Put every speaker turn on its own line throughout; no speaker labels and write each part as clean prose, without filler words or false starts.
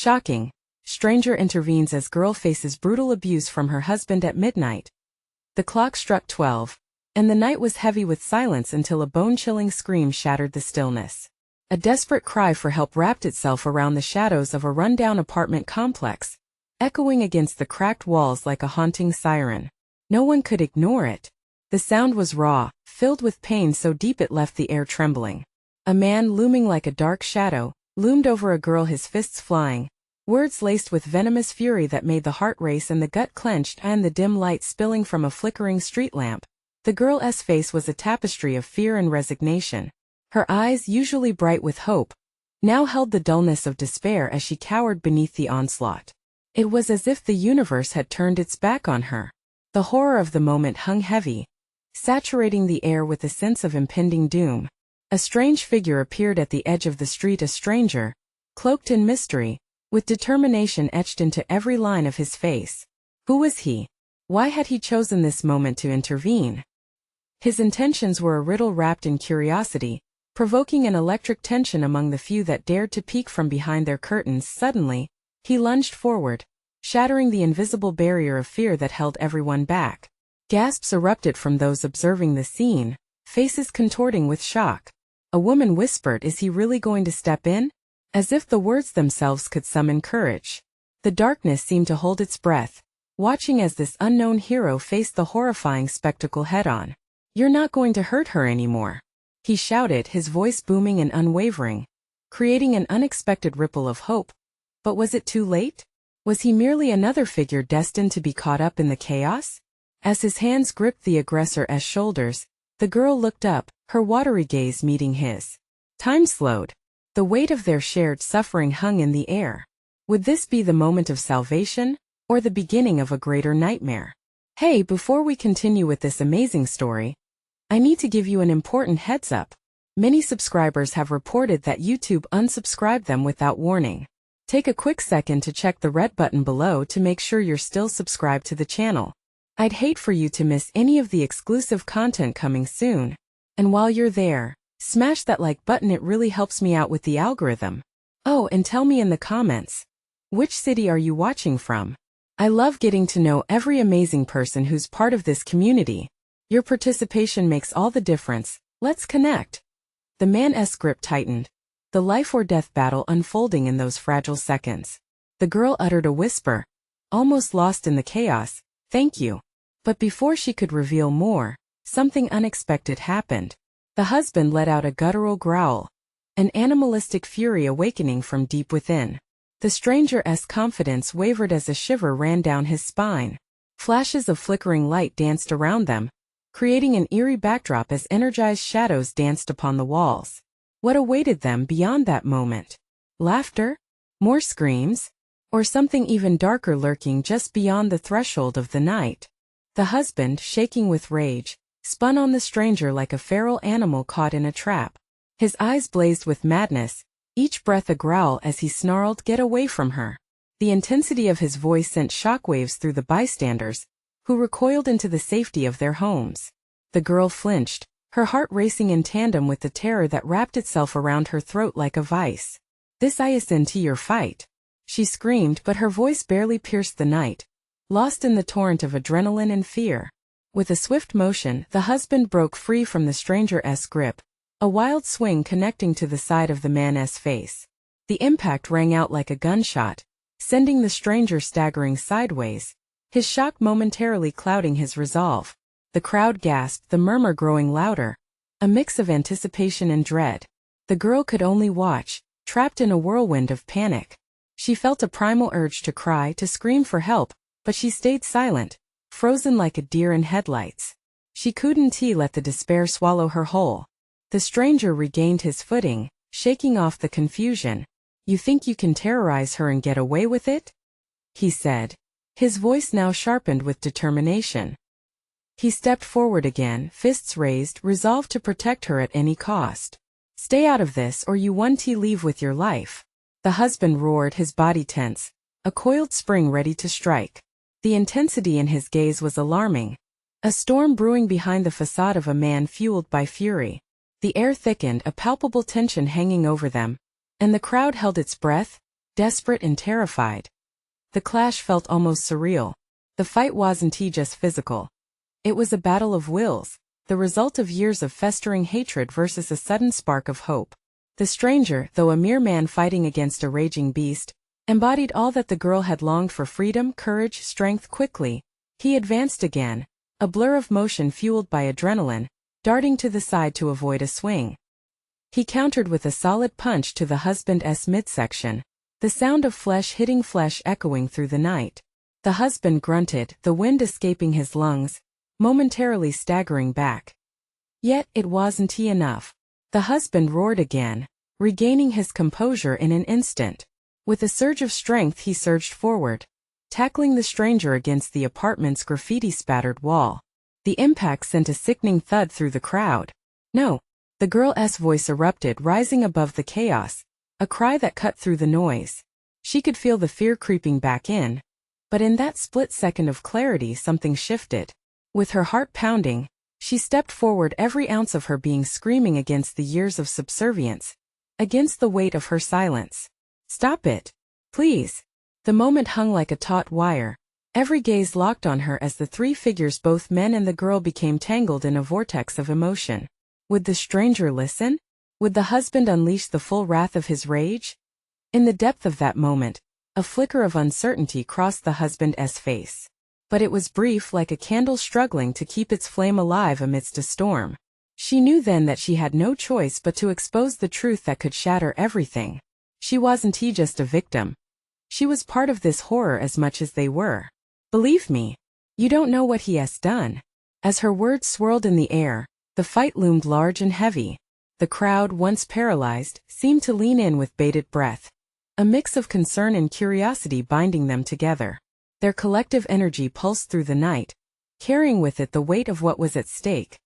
Shocking. Stranger intervenes as girl faces brutal abuse from her husband at midnight. The clock struck 12, and the night was heavy with silence until a bone-chilling scream shattered the stillness. A desperate cry for help wrapped itself around the shadows of a run-down apartment complex, echoing against the cracked walls like a haunting siren. No one could ignore it. The sound was raw, filled with pain so deep it left the air trembling. A man looming like a dark shadow loomed over a girl, his fists flying, words laced with venomous fury that made the heart race and the gut clenched, and the dim light spilling from a flickering street lamp. The girl's face was a tapestry of fear and resignation. Her eyes, usually bright with hope, now held the dullness of despair as she cowered beneath the onslaught. It was as if the universe had turned its back on her. The horror of the moment hung heavy, saturating the air with a sense of impending doom. A strange figure appeared at the edge of the street, a stranger, cloaked in mystery, with determination etched into every line of his face. Who was he? Why had he chosen this moment to intervene? His intentions were a riddle wrapped in curiosity, provoking an electric tension among the few that dared to peek from behind their curtains. Suddenly, he lunged forward, shattering the invisible barrier of fear that held everyone back. Gasps erupted from those observing the scene, faces contorting with shock. A woman whispered, "Is he really going to step in?" As if the words themselves could summon courage. The darkness seemed to hold its breath, watching as this unknown hero faced the horrifying spectacle head-on. "You're not going to hurt her anymore," he shouted, his voice booming and unwavering, creating an unexpected ripple of hope. But was it too late? Was he merely another figure destined to be caught up in the chaos? As his hands gripped the aggressor's shoulders, the girl looked up, her watery gaze meeting his. Time slowed. The weight of their shared suffering hung in the air. Would this be the moment of salvation, or the beginning of a greater nightmare? Hey, before we continue with this amazing story, I need to give you an important heads up. Many subscribers have reported that YouTube unsubscribed them without warning. Take a quick second to check the red button below to make sure you're still subscribed to the channel. I'd hate for you to miss any of the exclusive content coming soon. And while you're there, smash that like button, it really helps me out with the algorithm. Oh, and tell me in the comments, which city are you watching from? I love getting to know every amazing person who's part of this community. Your participation makes all the difference. Let's connect. The man's grip tightened, the life or death battle unfolding in those fragile seconds. The girl uttered a whisper, almost lost in the chaos, "Thank you." But before she could reveal more, something unexpected happened. The husband let out a guttural growl, an animalistic fury awakening from deep within. The stranger's confidence wavered as a shiver ran down his spine. Flashes of flickering light danced around them, creating an eerie backdrop as energized shadows danced upon the walls. What awaited them beyond that moment? Laughter? More screams? Or something even darker lurking just beyond the threshold of the night? The husband, shaking with rage, spun on the stranger like a feral animal caught in a trap. His eyes blazed with madness, each breath a growl as he snarled, "Get away from her." The intensity of his voice sent shockwaves through the bystanders, who recoiled into the safety of their homes. The girl flinched, her heart racing in tandem with the terror that wrapped itself around her throat like a vice. "This isn't your fight," she screamed, but her voice barely pierced the night, lost in the torrent of adrenaline and fear. With a swift motion, the husband broke free from the stranger's grip, a wild swing connecting to the side of the man's face. The impact rang out like a gunshot, sending the stranger staggering sideways, his shock momentarily clouding his resolve. The crowd gasped, the murmur growing louder, a mix of anticipation and dread. The girl could only watch, trapped in a whirlwind of panic. She felt a primal urge to cry, to scream for help, but she stayed silent, frozen like a deer in headlights. She couldn't let the despair swallow her whole. The stranger regained his footing, shaking off the confusion. "You think you can terrorize her and get away with it?" he said, his voice now sharpened with determination. He stepped forward again, fists raised, resolved to protect her at any cost. "Stay out of this or you won't leave with your life," the husband roared, his body tense, a coiled spring ready to strike. The intensity in his gaze was alarming, a storm brewing behind the facade of a man fueled by fury. The air thickened, a palpable tension hanging over them, and the crowd held its breath, desperate and terrified. The clash felt almost surreal. The fight wasn't just physical. It was a battle of wills, the result of years of festering hatred versus a sudden spark of hope. The stranger, though a mere man fighting against a raging beast, embodied all that the girl had longed for: freedom, courage, strength. Quickly, he advanced again, a blur of motion fueled by adrenaline, darting to the side to avoid a swing. He countered with a solid punch to the husband's midsection, the sound of flesh hitting flesh echoing through the night. The husband grunted, the wind escaping his lungs, momentarily staggering back. Yet it wasn't enough. The husband roared again, regaining his composure in an instant. With a surge of strength he surged forward, tackling the stranger against the apartment's graffiti-spattered wall. The impact sent a sickening thud through the crowd. "No!" The girl's voice erupted, rising above the chaos, a cry that cut through the noise. She could feel the fear creeping back in, but in that split second of clarity something shifted. With her heart pounding, she stepped forward, every ounce of her being screaming against the years of subservience, against the weight of her silence. "Stop it! Please!" The moment hung like a taut wire, every gaze locked on her as the three figures, both men and the girl, became tangled in a vortex of emotion. Would the stranger listen? Would the husband unleash the full wrath of his rage? In the depth of that moment, a flicker of uncertainty crossed the husband's face. But it was brief, like a candle struggling to keep its flame alive amidst a storm. She knew then that she had no choice but to expose the truth that could shatter everything. She wasn't just a victim. She was part of this horror as much as they were. "Believe me, you don't know what he has done." As her words swirled in the air, the fight loomed large and heavy. The crowd, once paralyzed, seemed to lean in with bated breath, a mix of concern and curiosity binding them together. Their collective energy pulsed through the night, carrying with it the weight of what was at stake.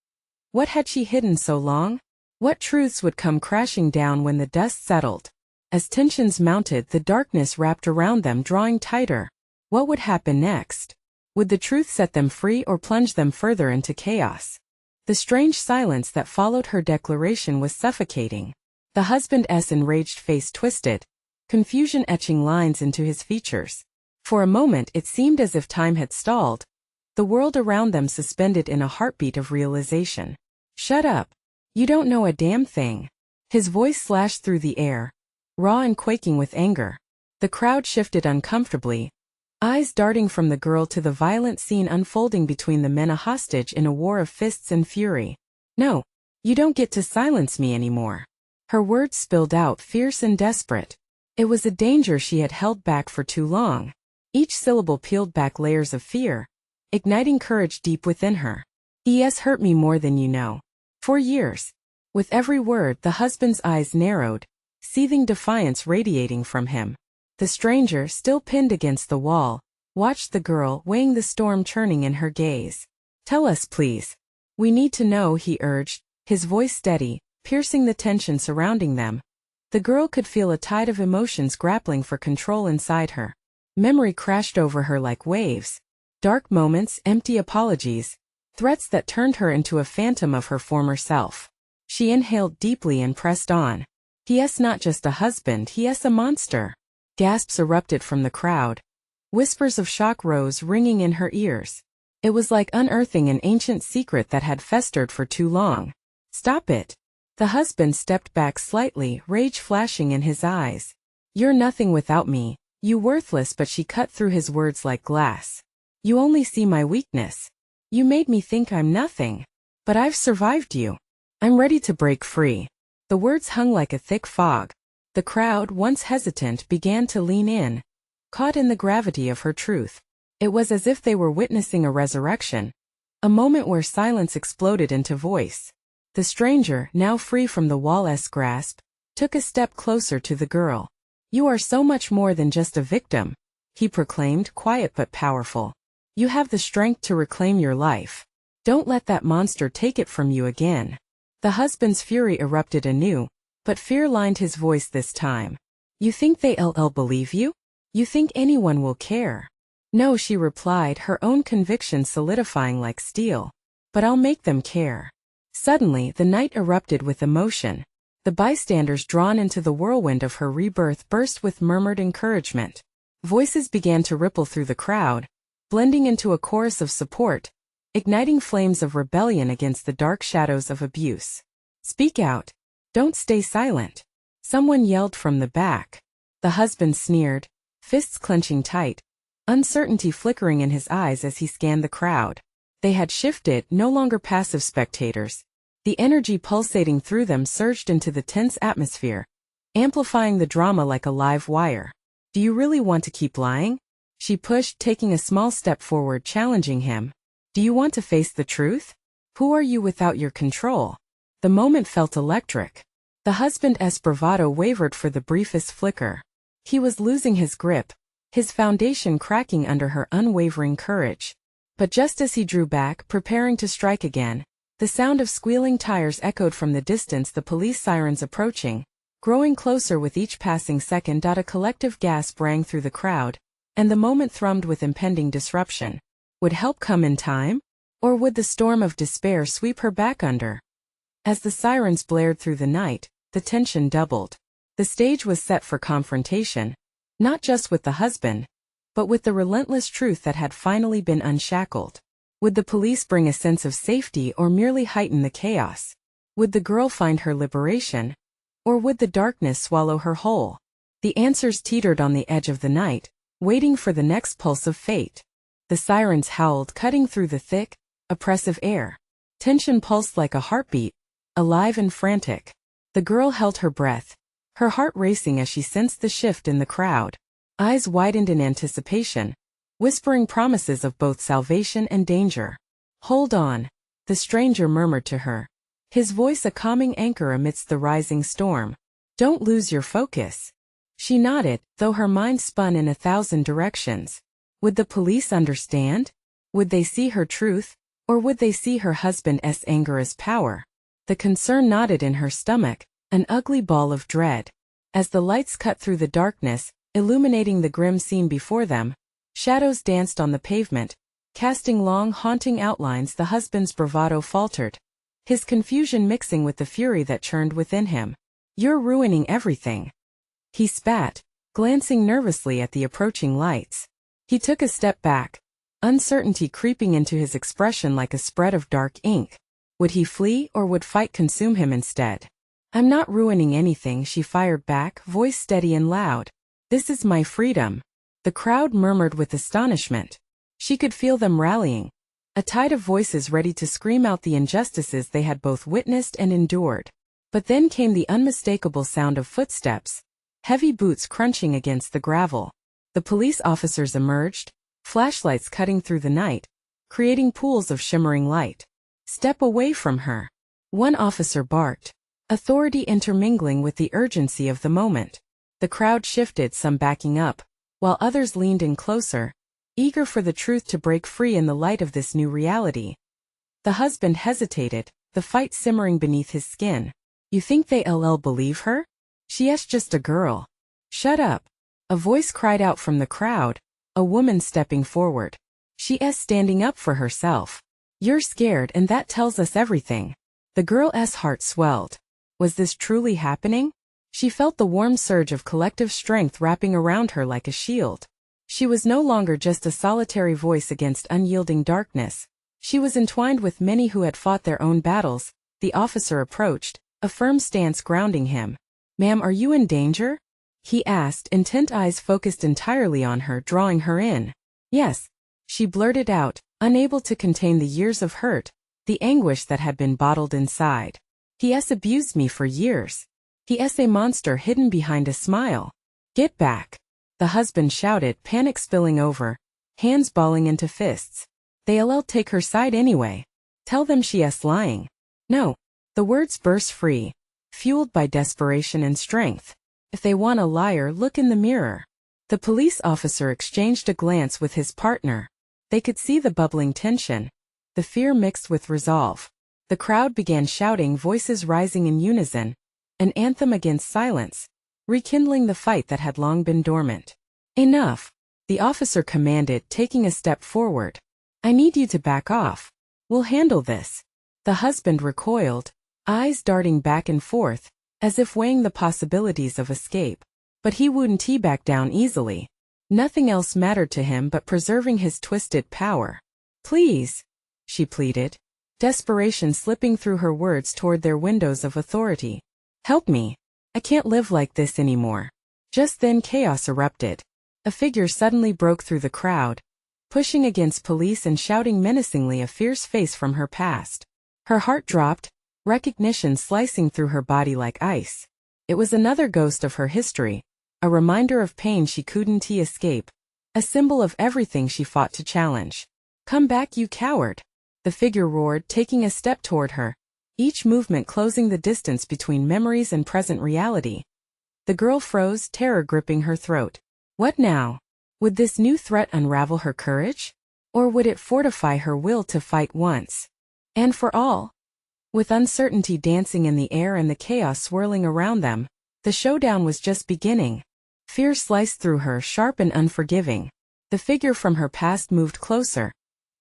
What had she hidden so long? What truths would come crashing down when the dust settled? As tensions mounted, the darkness wrapped around them, drawing tighter. What would happen next? Would the truth set them free or plunge them further into chaos? The strange silence that followed her declaration was suffocating. The husband's enraged face twisted, confusion etching lines into his features. For a moment it seemed as if time had stalled, the world around them suspended in a heartbeat of realization. "Shut up. You don't know a damn thing." His voice slashed through the air, raw and quaking with anger. The crowd shifted uncomfortably, eyes darting from the girl to the violent scene unfolding between the men, a hostage in a war of fists and fury. "No, you don't get to silence me anymore." Her words spilled out, fierce and desperate. It was a danger she had held back for too long. Each syllable peeled back layers of fear, igniting courage deep within her. "He has hurt me more than you know. For years." With every word, the husband's eyes narrowed, seething defiance radiating from him. The stranger, still pinned against the wall, watched the girl, weighing the storm churning in her gaze. "Tell us, please. We need to know," he urged, his voice steady, piercing the tension surrounding them. The girl could feel a tide of emotions grappling for control inside her. Memory crashed over her like waves. Dark moments, empty apologies, threats that turned her into a phantom of her former self. She inhaled deeply and pressed on. "He is not just a husband, he is a monster." Gasps erupted from the crowd. Whispers of shock rose, ringing in her ears. It was like unearthing an ancient secret that had festered for too long. "Stop it." The husband stepped back slightly, rage flashing in his eyes. "You're nothing without me, you worthless," but she cut through his words like glass. "You only see my weakness. You made me think I'm nothing. But I've survived you. I'm ready to break free." The words hung like a thick fog. The crowd, once hesitant, began to lean in, caught in the gravity of her truth. It was as if they were witnessing a resurrection, a moment where silence exploded into voice. The stranger, now free from the wall's grasp, took a step closer to the girl. "You are so much more than just a victim," he proclaimed, quiet but powerful. "You have the strength to reclaim your life. Don't let that monster take it from you again." The husband's fury erupted anew, but fear lined his voice this time. "You think they'll believe you? You think anyone will care?" "No," she replied, her own conviction solidifying like steel. "But I'll make them care." Suddenly, the night erupted with emotion. The bystanders, drawn into the whirlwind of her rebirth, burst with murmured encouragement. Voices began to ripple through the crowd, blending into a chorus of support, igniting flames of rebellion against the dark shadows of abuse. "Speak out. Don't stay silent," someone yelled from the back. The husband sneered, fists clenching tight, uncertainty flickering in his eyes as he scanned the crowd. They had shifted, no longer passive spectators. The energy pulsating through them surged into the tense atmosphere, amplifying the drama like a live wire. "Do you really want to keep lying?" She pushed, taking a small step forward, challenging him. "Do you want to face the truth? Who are you without your control?" The moment felt electric. The husband's bravado wavered for the briefest flicker. He was losing his grip, his foundation cracking under her unwavering courage. But just as he drew back, preparing to strike again, the sound of squealing tires echoed from the distance, the police sirens approaching, growing closer with each passing second. A collective gasp rang through the crowd, and the moment thrummed with impending disruption. Would help come in time? Or would the storm of despair sweep her back under? As the sirens blared through the night, the tension doubled. The stage was set for confrontation, not just with the husband, but with the relentless truth that had finally been unshackled. Would the police bring a sense of safety or merely heighten the chaos? Would the girl find her liberation, or would the darkness swallow her whole? The answers teetered on the edge of the night, waiting for the next pulse of fate. The sirens howled, cutting through the thick, oppressive air. Tension pulsed like a heartbeat, alive and frantic. The girl held her breath, her heart racing as she sensed the shift in the crowd. Eyes widened in anticipation, whispering promises of both salvation and danger. "Hold on," the stranger murmured to her, his voice a calming anchor amidst the rising storm. "Don't lose your focus." She nodded, though her mind spun in 1,000 directions. Would the police understand? Would they see her truth, or would they see her husband's anger as power? The concern knotted in her stomach, an ugly ball of dread. As the lights cut through the darkness, illuminating the grim scene before them, shadows danced on the pavement, casting long, haunting outlines. The husband's bravado faltered, his confusion mixing with the fury that churned within him. "You're ruining everything," he spat, glancing nervously at the approaching lights. He took a step back, uncertainty creeping into his expression like a spread of dark ink. Would he flee, or would fight consume him instead? "I'm not ruining anything," she fired back, voice steady and loud. "This is my freedom." The crowd murmured with astonishment. She could feel them rallying, a tide of voices ready to scream out the injustices they had both witnessed and endured. But then came the unmistakable sound of footsteps, heavy boots crunching against the gravel. The police officers emerged, flashlights cutting through the night, creating pools of shimmering light. "Step away from her," one officer barked, authority intermingling with the urgency of the moment. The crowd shifted, some backing up, while others leaned in closer, eager for the truth to break free in the light of this new reality. The husband hesitated, the fight simmering beneath his skin. "You think they'll believe her? She's just a girl." "Shut up," a voice cried out from the crowd, a woman stepping forward. "She's standing up for herself. You're scared, and that tells us everything." The girl's heart swelled. Was this truly happening? She felt the warm surge of collective strength wrapping around her like a shield. She was no longer just a solitary voice against unyielding darkness. She was entwined with many who had fought their own battles. The officer approached, a firm stance grounding him. "Ma'am, are you in danger?" he asked, intent eyes focused entirely on her, drawing her in. "Yes," she blurted out, unable to contain the years of hurt, the anguish that had been bottled inside. "He's abused me for years. He's a monster hidden behind a smile." "Get back," the husband shouted, panic spilling over, hands balling into fists. "They'll take her side anyway. Tell them she's lying." "No." The words burst free, fueled by desperation and strength. "If they want a liar, look in the mirror." The police officer exchanged a glance with his partner. They could see the bubbling tension, the fear mixed with resolve. The crowd began shouting, voices rising in unison, an anthem against silence, rekindling the fight that had long been dormant. "Enough," the officer commanded, taking a step forward. "I need you to back off. We'll handle this." The husband recoiled, eyes darting back and forth, as if weighing the possibilities of escape. But he wouldn't back down easily. Nothing else mattered to him but preserving his twisted power. "Please," she pleaded, desperation slipping through her words toward their windows of authority. "Help me. I can't live like this anymore." Just then chaos erupted. A figure suddenly broke through the crowd, pushing against police and shouting menacingly, a fierce face from her past. Her heart dropped, recognition slicing through her body like ice. It was another ghost of her history, a reminder of pain she couldn't escape, a symbol of everything she fought to challenge. "Come back, you coward!" the figure roared, taking a step toward her, each movement closing the distance between memories and present reality. The girl froze, terror gripping her throat. What now? Would this new threat unravel her courage? Or would it fortify her will to fight once and for all? With uncertainty dancing in the air and the chaos swirling around them, the showdown was just beginning. Fear sliced through her, sharp and unforgiving. The figure from her past moved closer,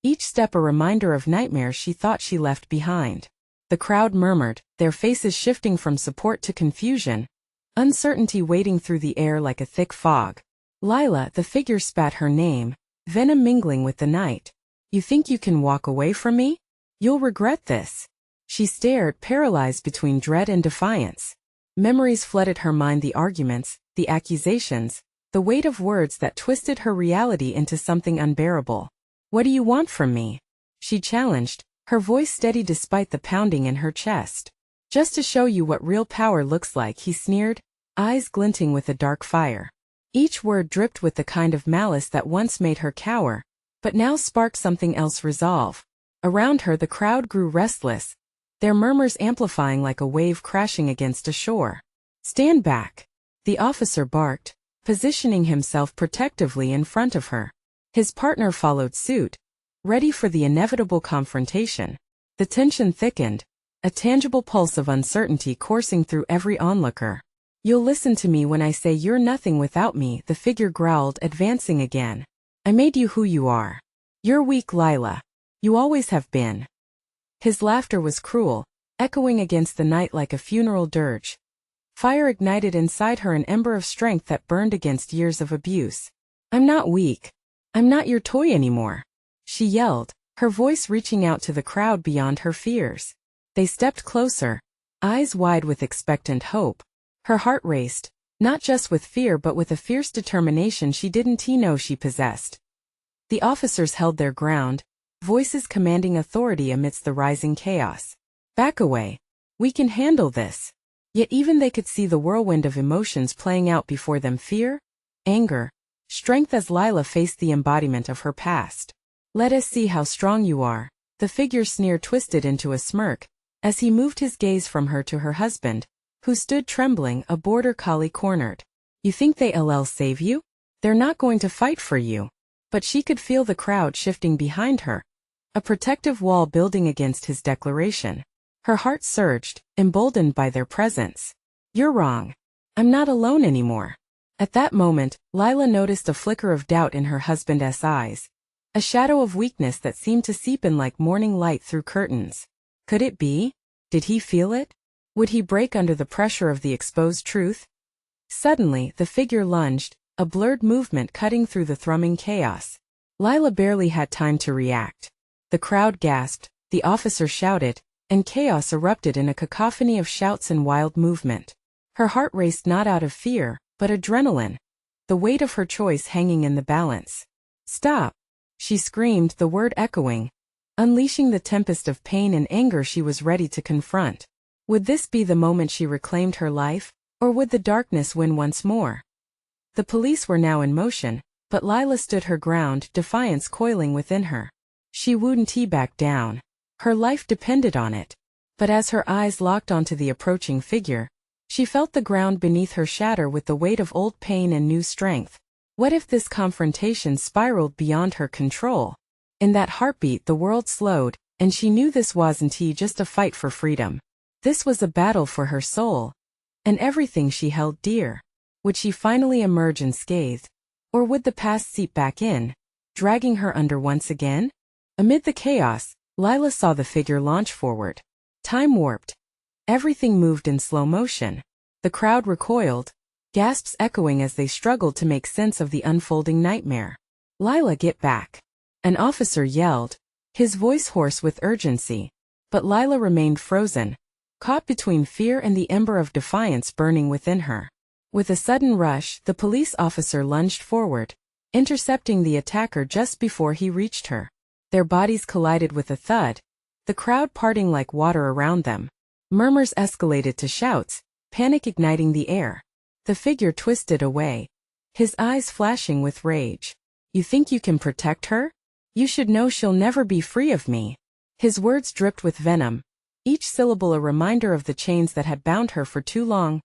each step a reminder of nightmares she thought she left behind. The crowd murmured, their faces shifting from support to confusion, uncertainty waiting through the air like a thick fog. "Lila," the figure spat her name, venom mingling with the night. "You think you can walk away from me? You'll regret this." She stared, paralyzed between dread and defiance. Memories flooded her mind, the arguments, the accusations, the weight of words that twisted her reality into something unbearable. "What do you want from me?" she challenged, her voice steady despite the pounding in her chest. "Just to show you what real power looks like," he sneered, eyes glinting with a dark fire. Each word dripped with the kind of malice that once made her cower, but now sparked something else, resolve. Around her the crowd grew restless, their murmurs amplifying like a wave crashing against a shore. "Stand back," the officer barked, positioning himself protectively in front of her. His partner followed suit, ready for the inevitable confrontation. The tension thickened, a tangible pulse of uncertainty coursing through every onlooker. "You'll listen to me when I say you're nothing without me," the figure growled, advancing again. "I made you who you are. You're weak, Lila. You always have been." His laughter was cruel, echoing against the night like a funeral dirge. Fire ignited inside her, an ember of strength that burned against years of abuse. "I'm not weak. I'm not your toy anymore," she yelled, her voice reaching out to the crowd beyond her fears. They stepped closer, eyes wide with expectant hope. Her heart raced, not just with fear but with a fierce determination she didn't know she possessed. The officers held their ground, voices commanding authority amidst the rising chaos. "Back away. We can handle this." Yet even they could see the whirlwind of emotions playing out before them: fear, anger, strength, as Lila faced the embodiment of her past. "Let us see how strong you are," the figure's sneer twisted into a smirk, as he moved his gaze from her to her husband, who stood trembling, a border collie cornered. "You think they'll save you? They're not going to fight for you." But she could feel the crowd shifting behind her, a protective wall building against his declaration. Her heart surged, emboldened by their presence. "You're wrong. I'm not alone anymore." At that moment, Lila noticed a flicker of doubt in her husband's eyes, a shadow of weakness that seemed to seep in like morning light through curtains. Could it be? Did he feel it? Would he break under the pressure of the exposed truth? Suddenly, the figure lunged, a blurred movement cutting through the thrumming chaos. Lila barely had time to react. The crowd gasped, the officer shouted, and chaos erupted in a cacophony of shouts and wild movement. Her heart raced, not out of fear, but adrenaline, the weight of her choice hanging in the balance. "Stop!" she screamed, the word echoing, unleashing the tempest of pain and anger she was ready to confront. Would this be the moment she reclaimed her life, or would the darkness win once more? The police were now in motion, but Lila stood her ground, defiance coiling within her. She wouldn't back down. Her life depended on it. But as her eyes locked onto the approaching figure, she felt the ground beneath her shatter with the weight of old pain and new strength. What if this confrontation spiraled beyond her control? In that heartbeat the world slowed, and she knew this wasn't just a fight for freedom. This was a battle for her soul, and everything she held dear. Would she finally emerge unscathed, or would the past seep back in, dragging her under once again? Amid the chaos, Lila saw the figure launch forward. Time warped. Everything moved in slow motion. The crowd recoiled, gasps echoing as they struggled to make sense of the unfolding nightmare. "Lila, get back!" An officer yelled, his voice hoarse with urgency. But Lila remained frozen, caught between fear and the ember of defiance burning within her. With a sudden rush, the police officer lunged forward, intercepting the attacker just before he reached her. Their bodies collided with a thud, the crowd parting like water around them. Murmurs escalated to shouts, panic igniting the air. The figure twisted away, his eyes flashing with rage. "You think you can protect her? You should know she'll never be free of me." His words dripped with venom, each syllable a reminder of the chains that had bound her for too long.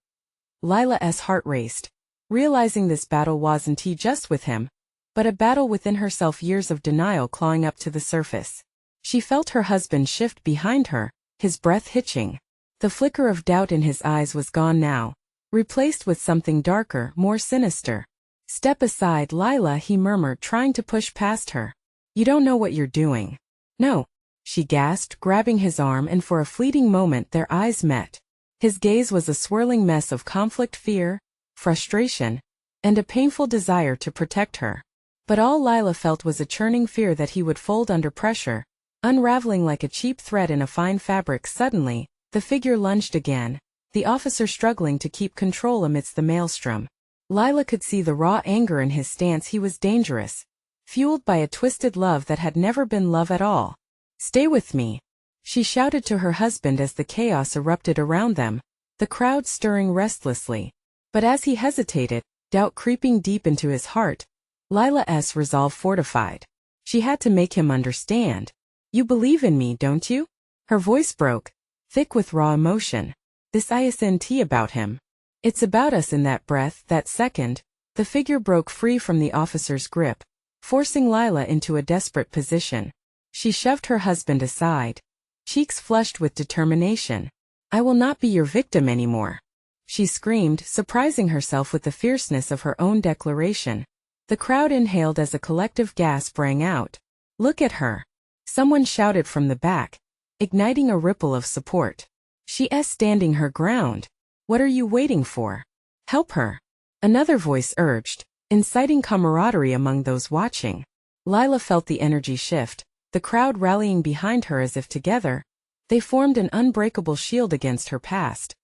Lila's heart raced, realizing this battle wasn't just with him, but a battle within herself, years of denial clawing up to the surface. She felt her husband shift behind her, his breath hitching. The flicker of doubt in his eyes was gone now, replaced with something darker, more sinister. "Step aside, Lila," he murmured, trying to push past her. "You don't know what you're doing." "No," she gasped, grabbing his arm, and for a fleeting moment their eyes met. His gaze was a swirling mess of conflict, fear, frustration, and a painful desire to protect her. But all Lila felt was a churning fear that he would fold under pressure, unraveling like a cheap thread in a fine fabric. Suddenly, the figure lunged again, the officer struggling to keep control amidst the maelstrom. Lila could see the raw anger in his stance. He was dangerous, fueled by a twisted love that had never been love at all. "Stay with me," she shouted to her husband as the chaos erupted around them, the crowd stirring restlessly. But as he hesitated, doubt creeping deep into his heart, Lila's resolve fortified. She had to make him understand. "You believe in me, don't you?" Her voice broke, thick with raw emotion. "This isn't about him. It's about us." In that breath, that second, the figure broke free from the officer's grip, forcing Lila into a desperate position. She shoved her husband aside, cheeks flushed with determination. "I will not be your victim anymore," she screamed, surprising herself with the fierceness of her own declaration. The crowd inhaled as a collective gasp rang out. "Look at her!" someone shouted from the back, igniting a ripple of support. "She's standing her ground. What are you waiting for? Help her!" Another voice urged, inciting camaraderie among those watching. Lila felt the energy shift, the crowd rallying behind her as if together, they formed an unbreakable shield against her past.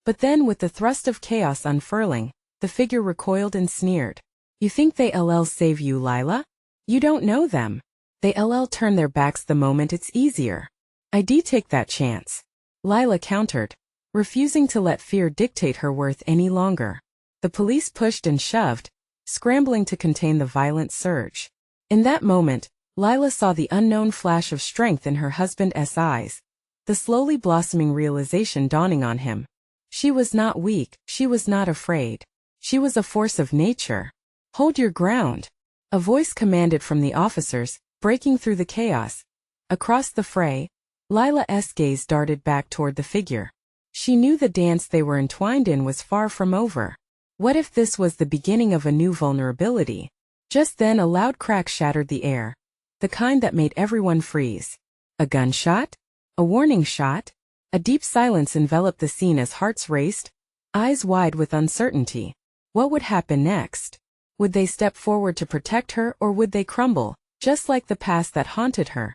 But then, with the thrust of chaos unfurling, the figure recoiled and sneered. "You think they'll save you, Lila? You don't know them. They'll turn their backs the moment it's easier." "I'd take that chance," Lila countered, refusing to let fear dictate her worth any longer. The police pushed and shoved, scrambling to contain the violent surge. In that moment, Lila saw the unknown flash of strength in her husband's eyes, the slowly blossoming realization dawning on him. She was not weak, she was not afraid. She was a force of nature. "Hold your ground," a voice commanded from the officers, breaking through the chaos. Across the fray, Lila's gaze darted back toward the figure. She knew the dance they were entwined in was far from over. What if this was the beginning of a new vulnerability? Just then a loud crack shattered the air, the kind that made everyone freeze. A gunshot? A warning shot? A deep silence enveloped the scene as hearts raced, eyes wide with uncertainty. What would happen next? Would they step forward to protect her, or would they crumble, just like the past that haunted her?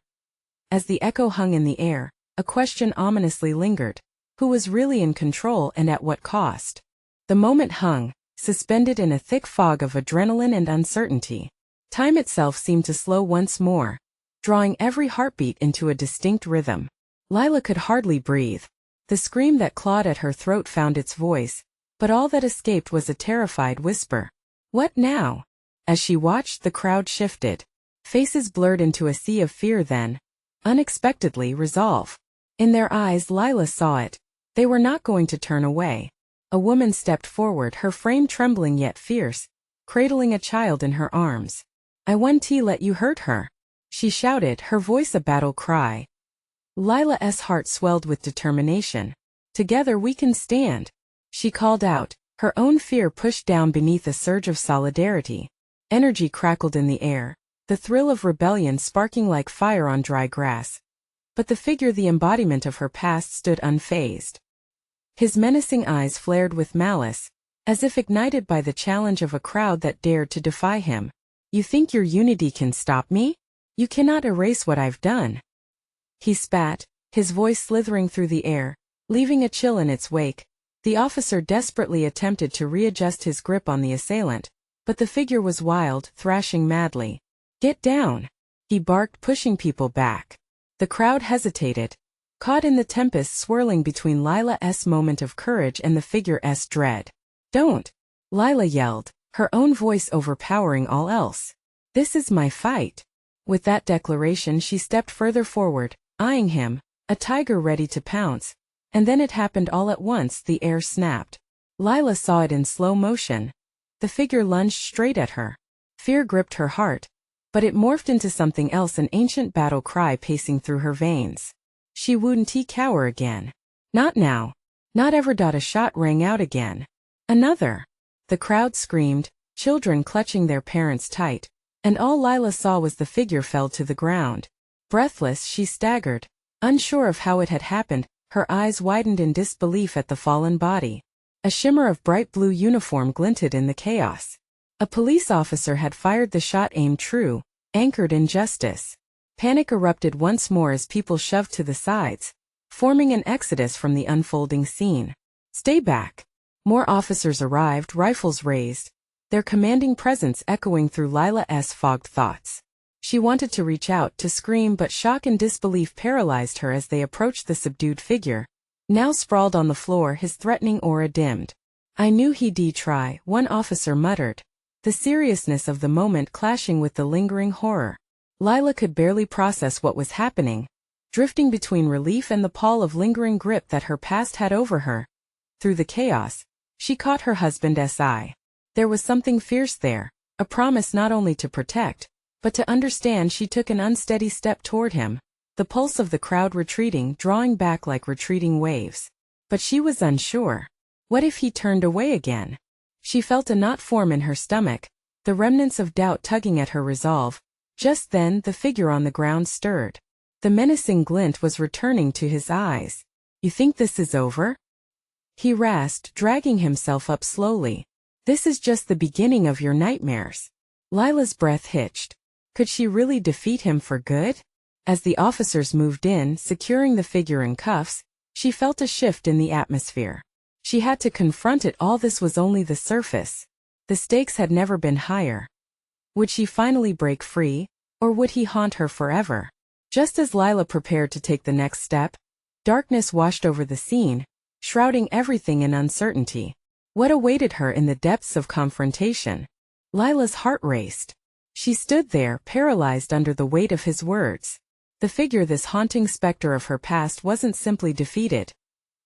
As the echo hung in the air, a question ominously lingered. Who was really in control, and at what cost? The moment hung, suspended in a thick fog of adrenaline and uncertainty. Time itself seemed to slow once more, drawing every heartbeat into a distinct rhythm. Lila could hardly breathe. The scream that clawed at her throat found its voice, but all that escaped was a terrified whisper. "What now?" As she watched, the crowd shifted. Faces blurred into a sea of fear, then, unexpectedly, resolve. In their eyes, Lila saw it. They were not going to turn away. A woman stepped forward, her frame trembling yet fierce, cradling a child in her arms. "I won't let you hurt her," she shouted, her voice a battle cry. Lila's heart swelled with determination. "Together we can stand," she called out, her own fear pushed down beneath a surge of solidarity. Energy crackled in the air, the thrill of rebellion sparking like fire on dry grass. But the figure, the embodiment of her past, stood unfazed. His menacing eyes flared with malice, as if ignited by the challenge of a crowd that dared to defy him. You think your unity can stop me? You cannot erase what I've done. He spat, his voice slithering through the air, leaving a chill in its wake. The officer desperately attempted to readjust his grip on the assailant, but the figure was wild, thrashing madly. Get down! He barked, pushing people back. The crowd hesitated, caught in the tempest swirling between Lila's moment of courage and the figure's dread. Don't! Lila yelled, her own voice overpowering all else. This is my fight. With that declaration she stepped further forward, eyeing him, a tiger ready to pounce. And then it happened all at once. The air snapped. Lila saw it in slow motion. The figure lunged straight at her. Fear gripped her heart, but it morphed into something else, an ancient battle cry pacing through her veins. She wouldn't cower again. Not now. Not ever. A shot rang out again. Another. The crowd screamed, children clutching their parents tight, and all Lila saw was the figure fell to the ground. Breathless, she staggered, unsure of how it had happened, her eyes widened in disbelief at the fallen body. A shimmer of bright blue uniform glinted in the chaos. A police officer had fired the shot, aimed true, anchored in justice. Panic erupted once more as people shoved to the sides, forming an exodus from the unfolding scene. Stay back. More officers arrived, rifles raised, their commanding presence echoing through Lila's fogged thoughts. She wanted to reach out, to scream, but shock and disbelief paralyzed her as they approached the subdued figure, now sprawled on the floor, his threatening aura dimmed. I knew he'd try, one officer muttered, the seriousness of the moment clashing with the lingering horror. Lila could barely process what was happening, drifting between relief and the pall of lingering grip that her past had over her. Through the chaos, she caught her husband's eye. There was something fierce there, a promise not only to protect, but to understand. She took an unsteady step toward him, the pulse of the crowd retreating, drawing back like retreating waves. But she was unsure. What if he turned away again? She felt a knot form in her stomach, the remnants of doubt tugging at her resolve. Just then, the figure on the ground stirred. The menacing glint was returning to his eyes. You think this is over? He rasped, dragging himself up slowly. This is just the beginning of your nightmares. Lila's breath hitched. Could she really defeat him for good? As the officers moved in, securing the figure in cuffs, she felt a shift in the atmosphere. She had to confront it all. This was only the surface. The stakes had never been higher. Would she finally break free, or would he haunt her forever? Just as Lila prepared to take the next step, darkness washed over the scene, shrouding everything in uncertainty. What awaited her in the depths of confrontation? Lila's heart raced. She stood there, paralyzed under the weight of his words. The figure, this haunting specter of her past, wasn't simply defeated.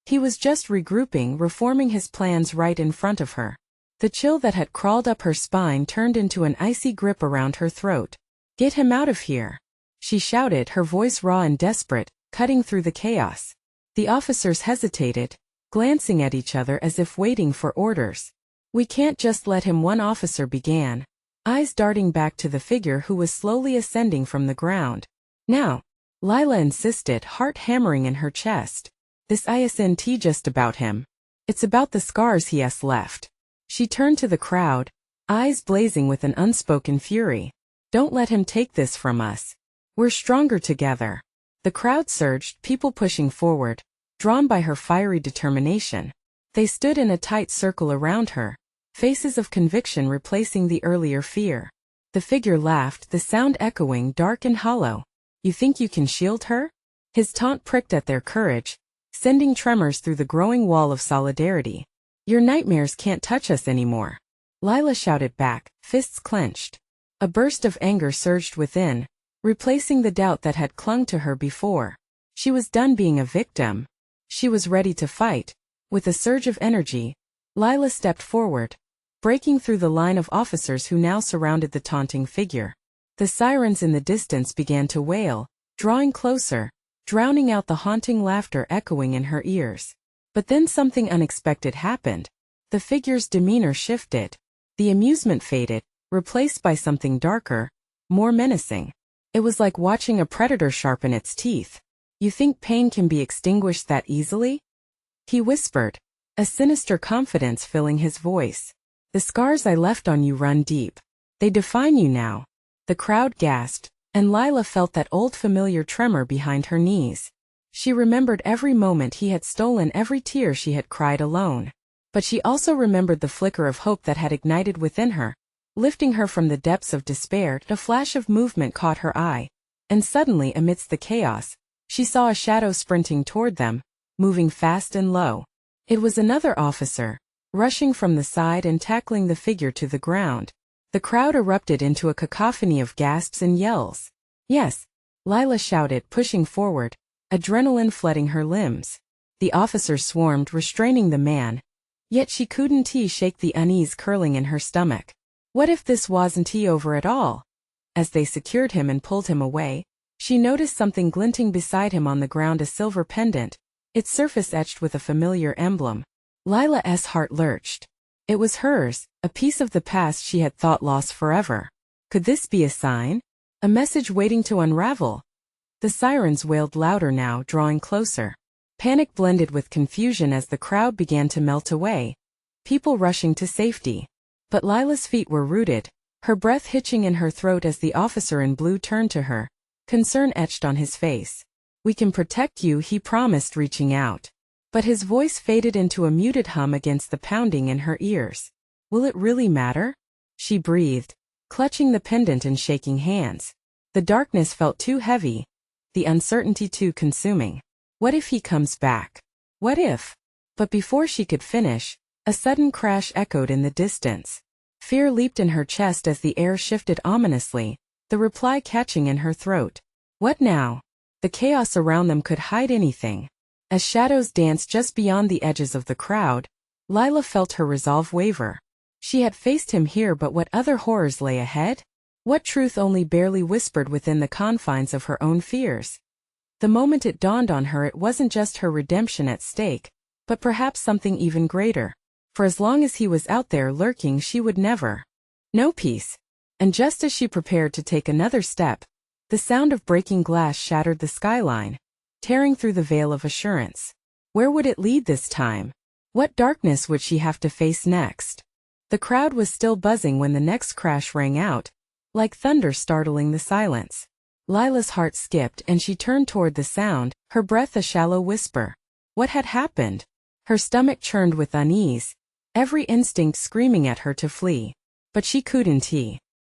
He was just regrouping, reforming his plans right in front of her. The chill that had crawled up her spine turned into an icy grip around her throat. Get him out of here! She shouted, her voice raw and desperate, cutting through the chaos. The officers hesitated, glancing at each other as if waiting for orders. We can't just let him, one officer began, eyes darting back to the figure who was slowly ascending from the ground. Now, Lila insisted, heart hammering in her chest. This isn't just about him. It's about the scars he has left. She turned to the crowd, eyes blazing with an unspoken fury. Don't let him take this from us. We're stronger together. The crowd surged, people pushing forward, drawn by her fiery determination. They stood in a tight circle around her, faces of conviction replacing the earlier fear. The figure laughed, the sound echoing dark and hollow. You think you can shield her? His taunt pricked at their courage, sending tremors through the growing wall of solidarity. Your nightmares can't touch us anymore. Lila shouted back, fists clenched. A burst of anger surged within, replacing the doubt that had clung to her before. She was done being a victim. She was ready to fight. With a surge of energy, Lila stepped forward, breaking through the line of officers who now surrounded the taunting figure. The sirens in the distance began to wail, drawing closer, drowning out the haunting laughter echoing in her ears. But then something unexpected happened. The figure's demeanor shifted. The amusement faded, replaced by something darker, more menacing. It was like watching a predator sharpen its teeth. You think pain can be extinguished that easily? he whispered, a sinister confidence filling his voice. The scars I left on you run deep. They define you now. The crowd gasped, and Lila felt that old familiar tremor behind her knees. She remembered every moment he had stolen, every tear she had cried alone. But she also remembered the flicker of hope that had ignited within her, lifting her from the depths of despair. A flash of movement caught her eye, and suddenly, amidst the chaos, she saw a shadow sprinting toward them, moving fast and low. It was another officer, rushing from the side and tackling the figure to the ground. The crowd erupted into a cacophony of gasps and yells. Yes, Lila shouted, pushing forward, adrenaline flooding her limbs. The officers swarmed, restraining the man, yet she couldn't shake the unease curling in her stomach. What if this wasn't over at all? As they secured him and pulled him away, she noticed something glinting beside him on the ground, a silver pendant, its surface etched with a familiar emblem. Lila's heart lurched. It was hers, a piece of the past she had thought lost forever. Could this be a sign? A message waiting to unravel? The sirens wailed louder now, drawing closer. Panic blended with confusion as the crowd began to melt away, people rushing to safety. But Lila's feet were rooted, her breath hitching in her throat as the officer in blue turned to her, concern etched on his face. We can protect you, he promised, reaching out. But his voice faded into a muted hum against the pounding in her ears. Will it really matter? She breathed, clutching the pendant and shaking hands. The darkness felt too heavy, the uncertainty too consuming. What if he comes back? What if? But before she could finish, a sudden crash echoed in the distance. Fear leaped in her chest as the air shifted ominously, the reply catching in her throat. What now? The chaos around them could hide anything. As shadows danced just beyond the edges of the crowd, Lila felt her resolve waver. She had faced him here, but what other horrors lay ahead? What truth only barely whispered within the confines of her own fears? The moment it dawned on her, it wasn't just her redemption at stake, but perhaps something even greater. For as long as he was out there lurking, she would never know peace. And just as she prepared to take another step, the sound of breaking glass shattered the skyline, tearing through the veil of assurance. Where would it lead this time? What darkness would she have to face next? The crowd was still buzzing when the next crash rang out, like thunder startling the silence. Lila's heart skipped and she turned toward the sound, her breath a shallow whisper. What had happened? Her stomach churned with unease, every instinct screaming at her to flee. But she couldn't.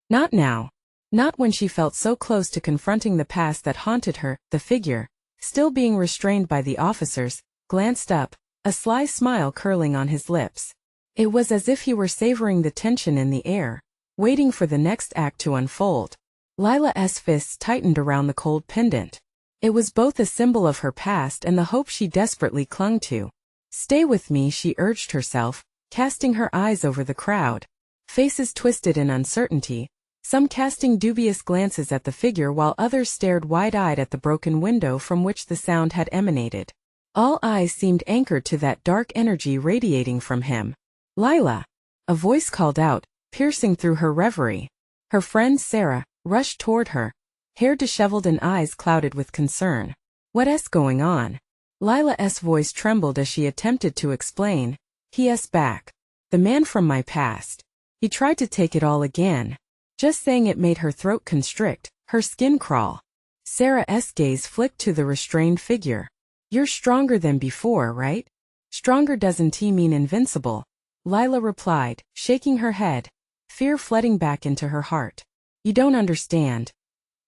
Not now. Not when she felt so close to confronting the past that haunted her. The figure, still being restrained by the officers, glanced up, a sly smile curling on his lips. It was as if he were savoring the tension in the air, waiting for the next act to unfold. Lila's fists tightened around the cold pendant. It was both a symbol of her past and the hope she desperately clung to. Stay with me, she urged herself, casting her eyes over the crowd. Faces twisted in uncertainty, some casting dubious glances at the figure while others stared wide-eyed at the broken window from which the sound had emanated. All eyes seemed anchored to that dark energy radiating from him. Lila! A voice called out, piercing through her reverie. Her friend Sarah rushed toward her, hair disheveled and eyes clouded with concern. What's going on? Lila's voice trembled as she attempted to explain. He's back. The man from my past. He tried to take it all again. Just saying it made her throat constrict, her skin crawl. Sarah's gaze flicked to the restrained figure. You're stronger than before, right? Stronger doesn't mean invincible, Lila replied, shaking her head, fear flooding back into her heart. You don't understand.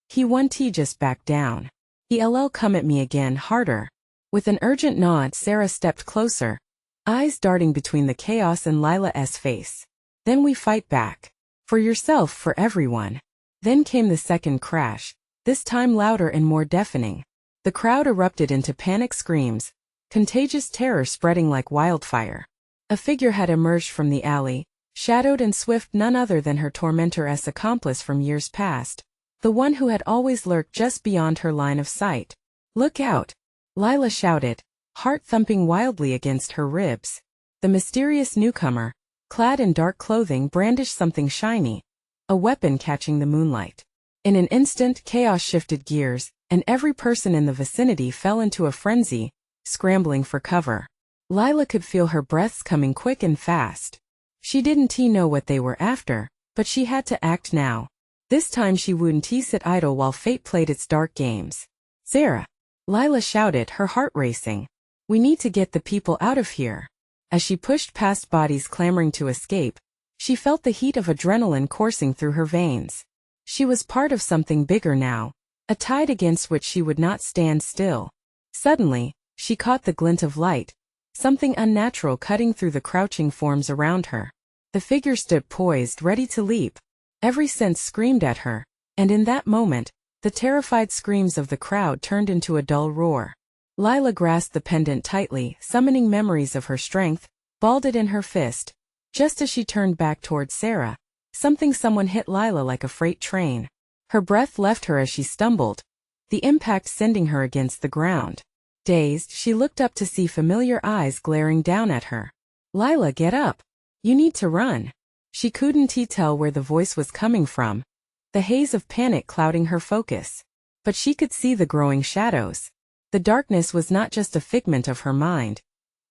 He won't just back down. He'll come at me again, harder. With an urgent nod, Sarah stepped closer, eyes darting between the chaos and Lila's face. Then we fight back. For yourself, for everyone. Then came the second crash, this time louder and more deafening. The crowd erupted into panic screams, contagious terror spreading like wildfire. A figure had emerged from the alley, shadowed and swift, none other than her tormentor's accomplice from years past, the one who had always lurked just beyond her line of sight. Look out! Lila shouted, heart thumping wildly against her ribs. The mysterious newcomer, clad in dark clothing, brandished something shiny, a weapon catching the moonlight. In an instant, chaos shifted gears, and every person in the vicinity fell into a frenzy, scrambling for cover. Lila could feel her breaths coming quick and fast. She didn't know what they were after, but she had to act now. This time she wouldn't sit idle while fate played its dark games. Sarah! Lila shouted, her heart racing. We need to get the people out of here. As she pushed past bodies clamoring to escape, she felt the heat of adrenaline coursing through her veins. She was part of something bigger now, a tide against which she would not stand still. Suddenly, she caught the glint of light, something unnatural cutting through the crouching forms around her. The figure stood poised, ready to leap. Every sense screamed at her, and in that moment, the terrified screams of the crowd turned into a dull roar. Lila grasped the pendant tightly, summoning memories of her strength, balled it in her fist. Just as she turned back towards Sarah, someone hit Lila like a freight train. Her breath left her as she stumbled, the impact sending her against the ground. Dazed, she looked up to see familiar eyes glaring down at her. Lila, get up. You need to run. She couldn't tell where the voice was coming from, the haze of panic clouding her focus. But she could see the growing shadows. The darkness was not just a figment of her mind.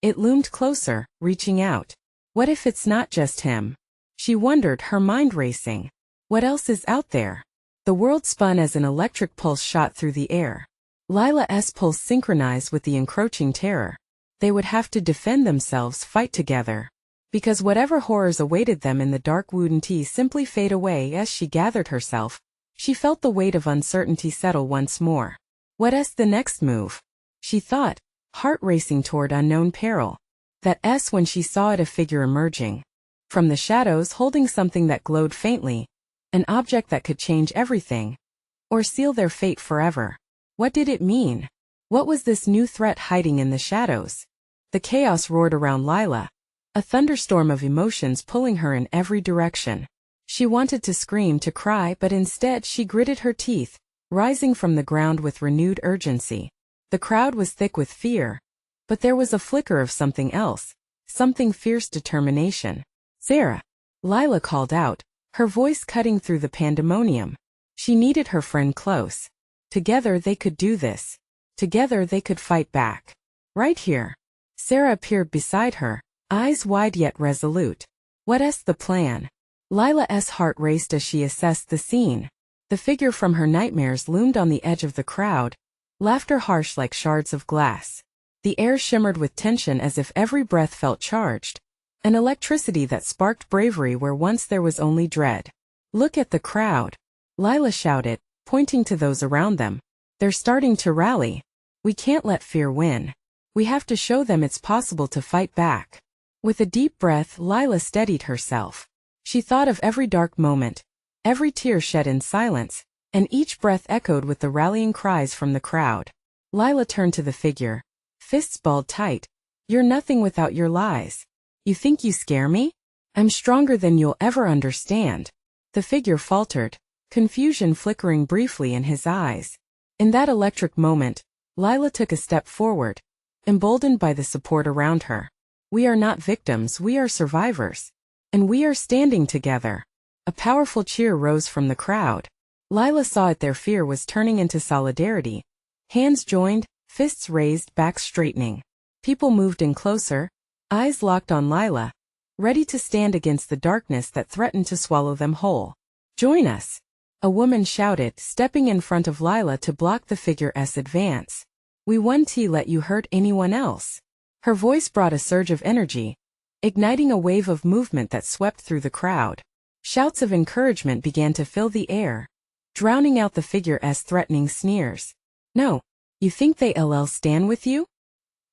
It loomed closer, reaching out. What if it's not just him? She wondered, her mind racing. What else is out there? The world spun as an electric pulse shot through the air. Lila's pulse synchronized with the encroaching terror. They would have to defend themselves, fight together. Because whatever horrors awaited them in the dark wouldn't simply fade away. As she gathered herself, she felt the weight of uncertainty settle once more. What's the next move? She thought, heart racing toward unknown peril. That's when she saw a figure emerging from the shadows, holding something that glowed faintly, an object that could change everything, or seal their fate forever. What did it mean? What was this new threat hiding in the shadows? The chaos roared around Lila, a thunderstorm of emotions pulling her in every direction. She wanted to scream, to cry, but instead she gritted her teeth, rising from the ground with renewed urgency. The crowd was thick with fear, but there was a flicker of something else, something fierce determination. Sarah! Lila called out, her voice cutting through the pandemonium. She needed her friend close. Together they could do this. Together they could fight back. Right here. Sarah appeared beside her, eyes wide yet resolute. What's the plan? Lila's heart raced as she assessed the scene. The figure from her nightmares loomed on the edge of the crowd, laughter harsh like shards of glass. The air shimmered with tension as if every breath felt charged, an electricity that sparked bravery where once there was only dread. Look at the crowd. Lila shouted, pointing to those around them. They're starting to rally. We can't let fear win. We have to show them it's possible to fight back. With a deep breath, Lila steadied herself. She thought of every dark moment, every tear shed in silence, and each breath echoed with the rallying cries from the crowd. Lila turned to the figure, fists balled tight. You're nothing without your lies. You think you scare me? I'm stronger than you'll ever understand. The figure faltered, confusion flickering briefly in his eyes. In that electric moment, Lila took a step forward, emboldened by the support around her. We are not victims, we are survivors. And we are standing together. A powerful cheer rose from the crowd. Lila saw it, their fear was turning into solidarity. Hands joined, fists raised, backs straightening. People moved in closer, eyes locked on Lila, ready to stand against the darkness that threatened to swallow them whole. Join us! A woman shouted, stepping in front of Lila to block the figure's advance. We won't let you hurt anyone else. Her voice brought a surge of energy, igniting a wave of movement that swept through the crowd. Shouts of encouragement began to fill the air, drowning out the figure's threatening sneers. No, you think they'll stand with you?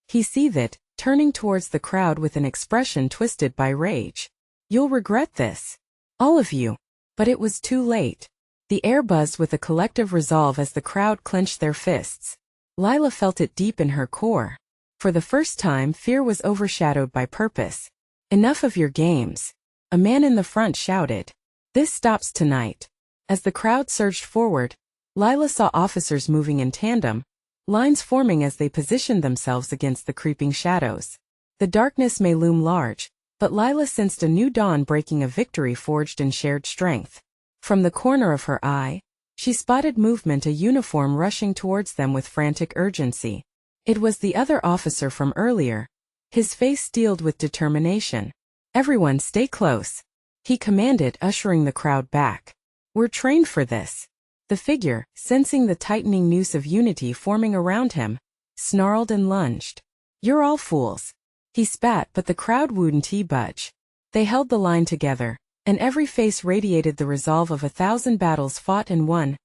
He seethed, turning towards the crowd with an expression twisted by rage. You'll regret this. All of you. But it was too late. The air buzzed with a collective resolve as the crowd clenched their fists. Lila felt it deep in her core. For the first time, fear was overshadowed by purpose. Enough of your games. A man in the front shouted. This stops tonight. As the crowd surged forward, Lila saw officers moving in tandem, lines forming as they positioned themselves against the creeping shadows. The darkness may loom large, but Lila sensed a new dawn breaking, a victory forged in shared strength. From the corner of her eye, she spotted movement, a uniform rushing towards them with frantic urgency. It was the other officer from earlier, his face steeled with determination. "Everyone stay close," he commanded, ushering the crowd back. "We're trained for this." The figure, sensing the tightening noose of unity forming around him, snarled and lunged. "You're all fools." He spat, but the crowd wouldn't budge. They held the line together, and every face radiated the resolve of 1,000 battles fought and won.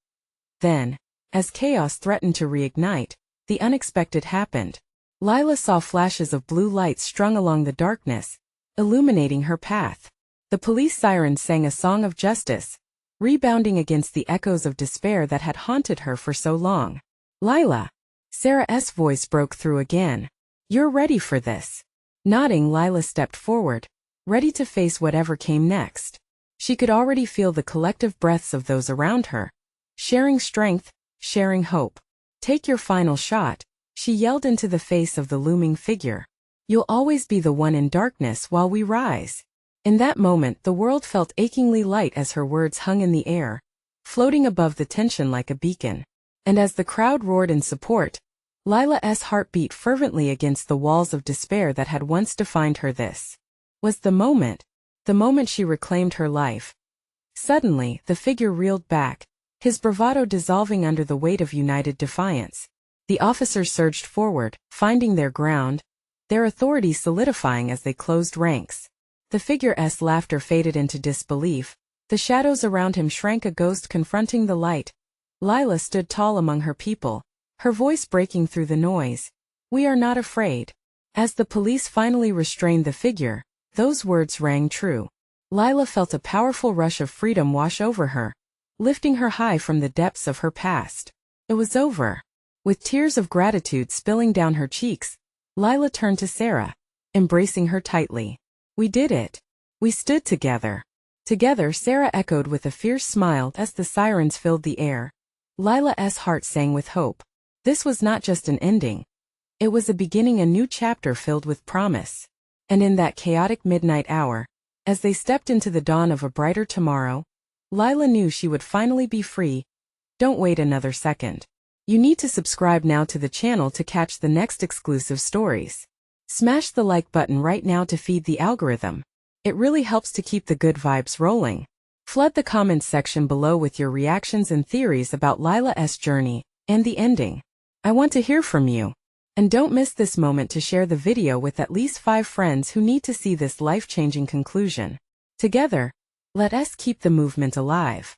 Then, as chaos threatened to reignite, the unexpected happened. Lila saw flashes of blue lights strung along the darkness, illuminating her path. The police sirens sang a song of justice, rebounding against the echoes of despair that had haunted her for so long. "Lila!" Sarah's voice broke through again. "You're ready for this." Nodding, Lila stepped forward, ready to face whatever came next. She could already feel the collective breaths of those around her, sharing strength, sharing hope. "Take your final shot," she yelled into the face of the looming figure. "You'll always be the one in darkness while we rise." In that moment, the world felt achingly light as her words hung in the air, floating above the tension like a beacon. And as the crowd roared in support, Lila's heart beat fervently against the walls of despair that had once defined her. This was the moment she reclaimed her life. Suddenly, the figure reeled back, his bravado dissolving under the weight of united defiance. The officers surged forward, finding their ground, their authority solidifying as they closed ranks. The figure's laughter faded into disbelief, the shadows around him shrank, a ghost confronting the light. Lila stood tall among her people, her voice breaking through the noise. "We are not afraid." As the police finally restrained the figure, those words rang true. Lila felt a powerful rush of freedom wash over her, lifting her high from the depths of her past. It was over. With tears of gratitude spilling down her cheeks, Lila turned to Sarah, embracing her tightly. "We did it. We stood together." "Together," Sarah echoed with a fierce smile as the sirens filled the air. Lila's heart sang with hope. This was not just an ending. It was a beginning, a new chapter filled with promise. And in that chaotic midnight hour, as they stepped into the dawn of a brighter tomorrow, Lila knew she would finally be free. Don't wait another second. You need to subscribe now to the channel to catch the next exclusive stories. Smash the like button right now to feed the algorithm. It really helps to keep the good vibes rolling. Flood the comments section below with your reactions and theories about Lila's journey and the ending. I want to hear from you. And don't miss this moment to share the video with at least 5 friends who need to see this life-changing conclusion. Together, let us keep the movement alive.